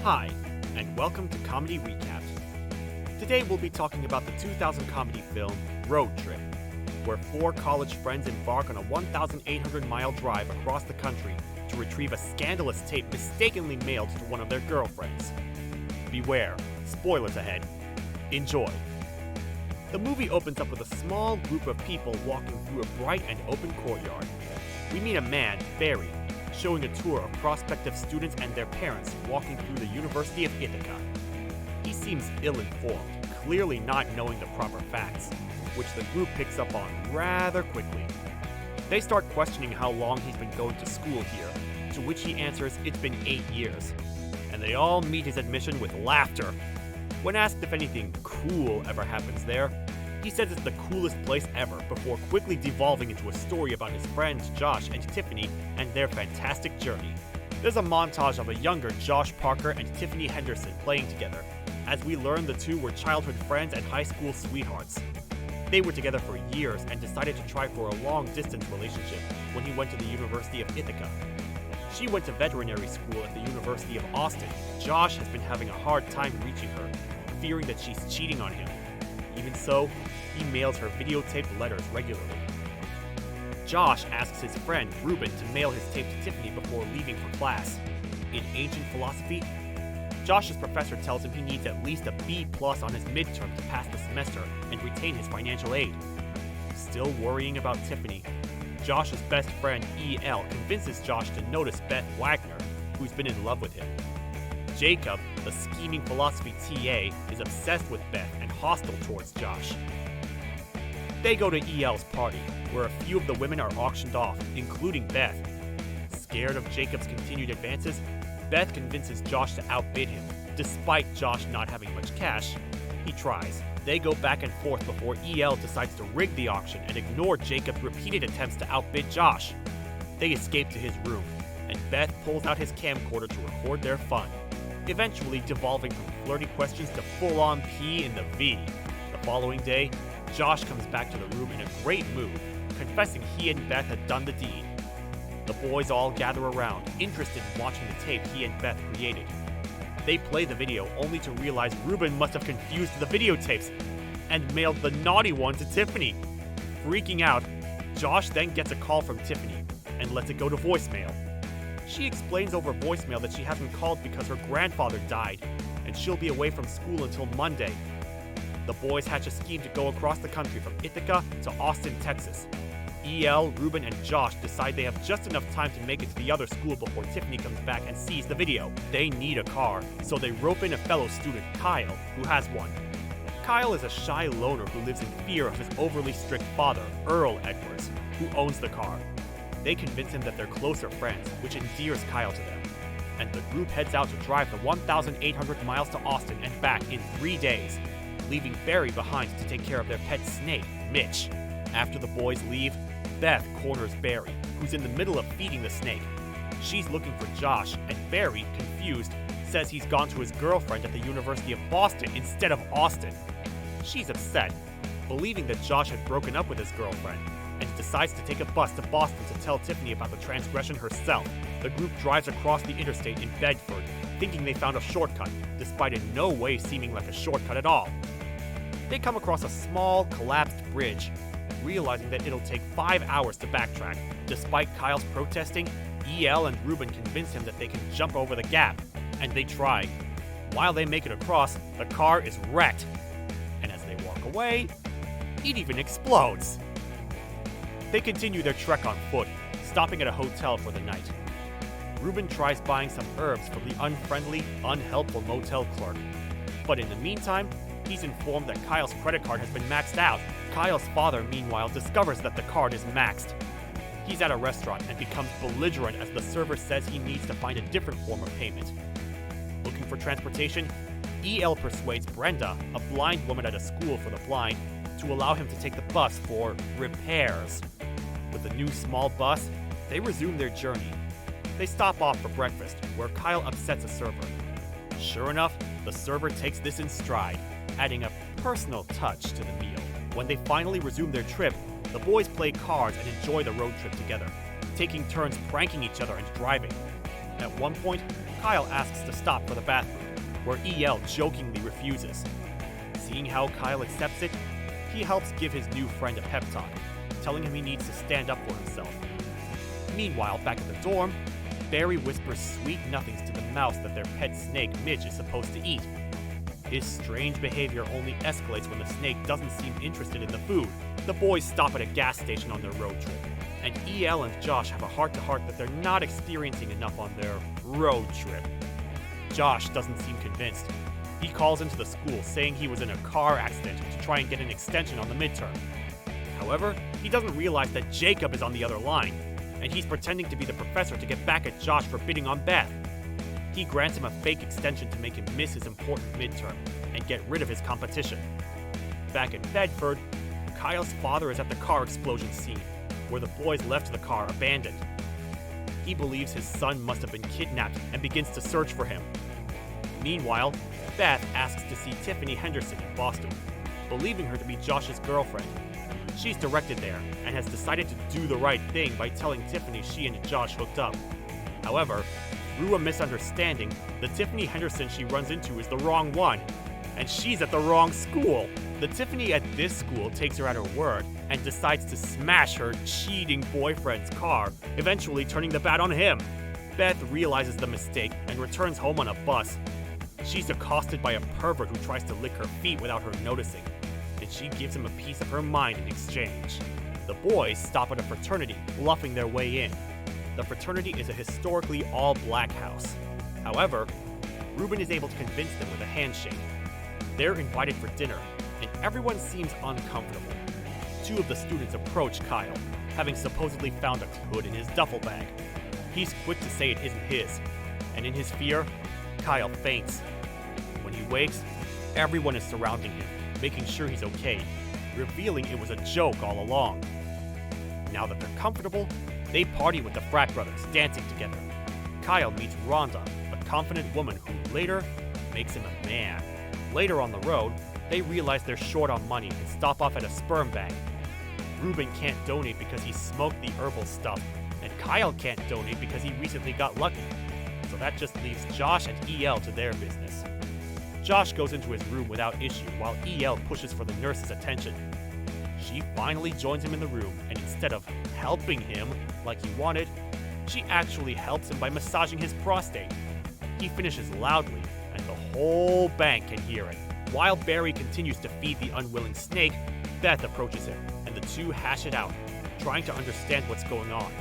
Hi, and welcome to Comedy Recaps. Today we'll be talking about the 2000 comedy film Road Trip, where four college friends embark on a 1,800-mile drive across the country to retrieve a scandalous tape mistakenly mailed to one of their girlfriends. Beware, spoilers ahead. Enjoy. The movie opens up with a small group of people walking through a bright and open courtyard. We meet a man, Barry, showing a tour of prospective students and their parents walking through the University of Ithaca. He seems ill-informed, clearly not knowing the proper facts, which the group picks up on rather quickly. They start questioning how long he's been going to school here, to which he answers it's been 8 years. And they all meet his admission with laughter. When asked if anything cool ever happens there, he says it's the coolest place ever before quickly devolving into a story about his friends Josh and Tiffany and their fantastic journey. There's a montage of a younger Josh Parker and Tiffany Henderson playing together, as we learn the two were childhood friends and high school sweethearts. They were together for years and decided to try for a long-distance relationship when he went to the University of Ithaca. She went to veterinary school at the University of Austin. Josh has been having a hard time reaching her, fearing that she's cheating on him. Even so, he mails her videotaped letters regularly. Josh asks his friend Ruben to mail his tape to Tiffany before leaving for class. In ancient philosophy, Josh's professor tells him he needs at least a B+ on his midterm to pass the semester and retain his financial aid. Still worrying about Tiffany, Josh's best friend E.L. convinces Josh to notice Beth Wagner, who's been in love with him. Jacob, the scheming philosophy TA, is obsessed with Beth and hostile towards Josh. They go to E.L.'s party, where a few of the women are auctioned off, including Beth. Scared of Jacob's continued advances, Beth convinces Josh to outbid him. Despite Josh not having much cash, he tries. They go back and forth before E.L. decides to rig the auction and ignore Jacob's repeated attempts to outbid Josh. They escape to his room, and Beth pulls out his camcorder to record their fun, eventually devolving from flirty questions to full-on P in the V. The following day, Josh comes back to the room in a great mood, confessing he and Beth had done the deed. The boys all gather around, interested in watching the tape he and Beth created. They play the video only to realize Ruben must have confused the videotapes and mailed the naughty one to Tiffany. Freaking out, Josh then gets a call from Tiffany and lets it go to voicemail. She explains over voicemail that she hasn't called because her grandfather died, and she'll be away from school until Monday. The boys hatch a scheme to go across the country from Ithaca to Austin, Texas. E.L., Ruben, and Josh decide they have just enough time to make it to the other school before Tiffany comes back and sees the video. They need a car, so they rope in a fellow student, Kyle, who has one. Kyle is a shy loner who lives in fear of his overly strict father, Earl Edwards, who owns the car. They convince him that they're closer friends, which endears Kyle to them. And the group heads out to drive the 1,800 miles to Austin and back in 3 days, leaving Barry behind to take care of their pet snake, Mitch. After the boys leave, Beth corners Barry, who's in the middle of feeding the snake. She's looking for Josh, and Barry, confused, says he's gone to his girlfriend at the University of Boston instead of Austin. She's upset, believing that Josh had broken up with his girlfriend, and decides to take a bus to Boston to tell Tiffany about the transgression herself. The group drives across the interstate in Bedford, thinking they found a shortcut, despite in no way seeming like a shortcut at all. They come across a small, collapsed bridge, realizing that it'll take 5 hours to backtrack. Despite Kyle's protesting, E.L. and Ruben convince him that they can jump over the gap, and they try. While they make it across, the car is wrecked, and as they walk away, it even explodes. They continue their trek on foot, stopping at a hotel for the night. Ruben tries buying some herbs from the unfriendly, unhelpful motel clerk. But in the meantime, he's informed that Kyle's credit card has been maxed out. Kyle's father, meanwhile, discovers that the card is maxed. He's at a restaurant and becomes belligerent as the server says he needs to find a different form of payment. Looking for transportation, E.L. persuades Brenda, a blind woman at a school for the blind, to allow him to take the bus for repairs. With the new small bus, they resume their journey. They stop off for breakfast, where Kyle upsets a server. Sure enough, the server takes this in stride, adding a personal touch to the meal. When they finally resume their trip, the boys play cards and enjoy the road trip together, taking turns pranking each other and driving. At one point, Kyle asks to stop for the bathroom, where EL jokingly refuses. Seeing how Kyle accepts it, he helps give his new friend a pep talk, telling him he needs to stand up for himself. Meanwhile, back at the dorm, Barry whispers sweet nothings to the mouse that their pet snake Midge is supposed to eat. His strange behavior only escalates when the snake doesn't seem interested in the food. The boys stop at a gas station on their road trip, and EL and Josh have a heart-to-heart that they're not experiencing enough on their road trip. Josh doesn't seem convinced. He calls into the school saying he was in a car accident to try and get an extension on the midterm. However, he doesn't realize that Jacob is on the other line, and he's pretending to be the professor to get back at Josh for bidding on Beth. He grants him a fake extension to make him miss his important midterm and get rid of his competition. Back in Bedford, Kyle's father is at the car explosion scene, where the boys left the car abandoned. He believes his son must have been kidnapped and begins to search for him. Meanwhile, Beth asks to see Tiffany Henderson in Boston, believing her to be Josh's girlfriend. She's directed there and has decided to do the right thing by telling Tiffany she and Josh hooked up. However, through a misunderstanding, the Tiffany Henderson she runs into is the wrong one, and she's at the wrong school. The Tiffany at this school takes her at her word and decides to smash her cheating boyfriend's car, eventually turning the bat on him. Beth realizes the mistake and returns home on a bus. She's accosted by a pervert who tries to lick her feet without her noticing, and she gives him a piece of her mind in exchange. The boys stop at a fraternity, bluffing their way in. The fraternity is a historically all-black house. However, Ruben is able to convince them with a handshake. They're invited for dinner, and everyone seems uncomfortable. Two of the students approach Kyle, having supposedly found a hood in his duffel bag. He's quick to say it isn't his, and in his fear, Kyle faints. When he wakes, everyone is surrounding him, making sure he's okay, revealing it was a joke all along. Now that they're comfortable, they party with the frat brothers, dancing together. Kyle meets Rhonda, a confident woman who later makes him a man. Later on the road, they realize they're short on money and stop off at a sperm bank. Ruben can't donate because he smoked the herbal stuff, and Kyle can't donate because he recently got lucky. So that just leaves Josh and EL to their business. Josh goes into his room without issue while EL pushes for the nurse's attention. She finally joins him in the room, and instead of helping him like he wanted, she actually helps him by massaging his prostate. He finishes loudly, and the whole bank can hear it. While Barry continues to feed the unwilling snake, Beth approaches him, and the two hash it out, trying to understand what's going on.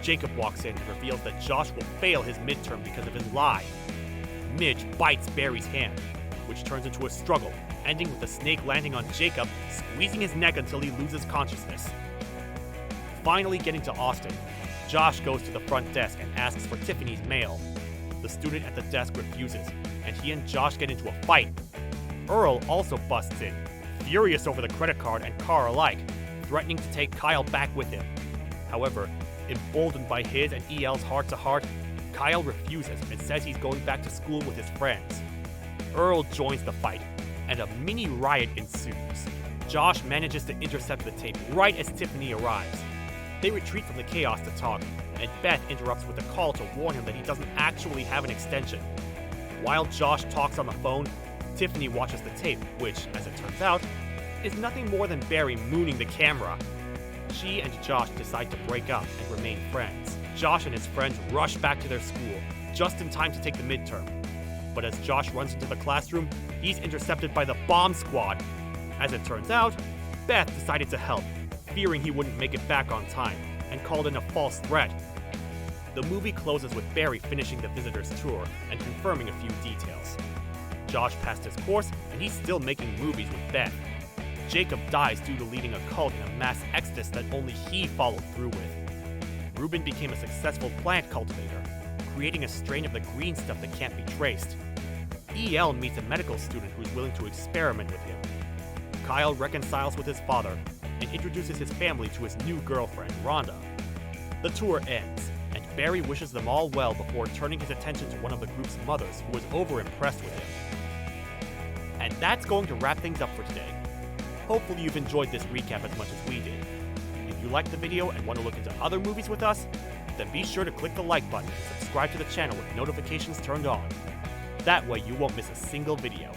Jacob walks in and reveals that Josh will fail his midterm because of his lie. Midge bites Barry's hand, which turns into a struggle, ending with the snake landing on Jacob, squeezing his neck until he loses consciousness. Finally getting to Austin, Josh goes to the front desk and asks for Tiffany's mail. The student at the desk refuses, and he and Josh get into a fight. Earl also busts in, furious over the credit card and car alike, threatening to take Kyle back with him. However, emboldened by his and EL's heart-to-heart, Kyle refuses and says he's going back to school with his friends. Earl joins the fight, and a mini riot ensues. Josh manages to intercept the tape right as Tiffany arrives. They retreat from the chaos to talk, and Beth interrupts with a call to warn him that he doesn't actually have an extension. While Josh talks on the phone, Tiffany watches the tape, which, as it turns out, is nothing more than Barry mooning the camera. She and Josh decide to break up and remain friends. Josh and his friends rush back to their school, just in time to take the midterm. But as Josh runs into the classroom, he's intercepted by the bomb squad. As it turns out, Beth decided to help, fearing he wouldn't make it back on time, and called in a false threat. The movie closes with Barry finishing the visitor's tour and confirming a few details. Josh passed his course, and he's still making movies with Beth. Jacob dies due to leading a cult in a mass exodus that only he followed through with. Ruben became a successful plant cultivator, creating a strain of the green stuff that can't be traced. EL meets a medical student who's willing to experiment with him. Kyle reconciles with his father and introduces his family to his new girlfriend, Rhonda. The tour ends, and Barry wishes them all well before turning his attention to one of the group's mothers who was over-impressed with him. And that's going to wrap things up for today. Hopefully you've enjoyed this recap as much as we did. If you liked the video and want to look into other movies with us, then be sure to click the like button and subscribe subscribe to the channel with notifications turned on. That way you won't miss a single video.